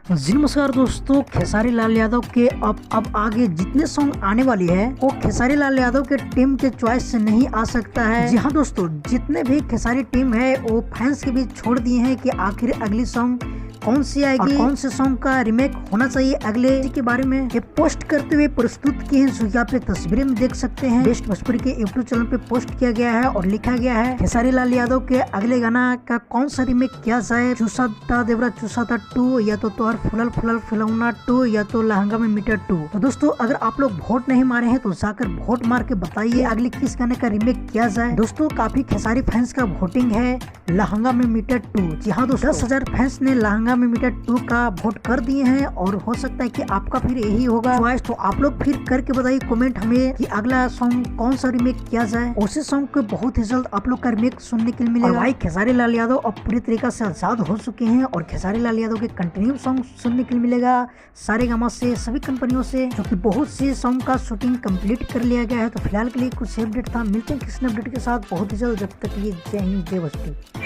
जी नमस्कार दोस्तों, खेसारी लाल यादव के अब आगे जितने सॉन्ग आने वाली है वो खेसारी लाल यादव के टीम के चॉइस से नहीं आ सकता है। जी हाँ दोस्तों, जितने भी खेसारी टीम है वो फैंस के बीच छोड़ दिए हैं कि आखिर अगली सॉन्ग कौन सी आएगी, कौन से सॉन्ग का रीमेक होना चाहिए अगले के बारे में ये पोस्ट करते हुए प्रस्तुत किए हैं। जो आप तस्वीरें में देख सकते हैं, बेस्ट भोजपुरी के यूट्यूब चैनल पे पोस्ट किया गया है और लिखा गया है खेसारी लाल यादव के अगले गाना का कौन सा रीमेक किया जाए। चूसाता देवरा चूसाता 2 या तो तोहर फुलल फुलल फिलौना 2 या तो लहंगा में मीटर 2। तो दोस्तों अगर आप लोग वोट नहीं मारे हैं तो जाकर वोट मार के बताइए अगले किस गाने का रीमेक किया जाए। दोस्तों काफी खेसारी फैंस का वोटिंग है लहंगा में मीटर 2। जी हाँ दोस्तों, 10,000 फैंस ने लहंगा में मीटर 2 का वोट कर दिए हैं और हो सकता है कि आपका फिर यही होगा चॉइस। तो आप लोग फिर करके बताइए कमेंट हमें कि अगला सॉन्ग कौन सा रीमेक किया जाए। उसी सॉन्ग को बहुत ही जल्द आप लोग का रीमेक सुनने के लिए मिलेगा। भाई खेसारी लाल यादव अब पूरी तरीके से आजाद हो चुके हैं और खेसारी लाल यादव के कंटिन्यू सॉन्ग सुनने के लिए मिलेगा सारेगामा से, सभी कंपनियों से, जो कि बहुत सी सॉन्ग का शूटिंग कंप्लीट कर लिया गया है। तो फिलहाल के लिए कुछ अपडेट था, मिलते हैं किसी अपडेट के साथ बहुत ही जल्द। जब तक ये जय हिंद जय भोजपुरी।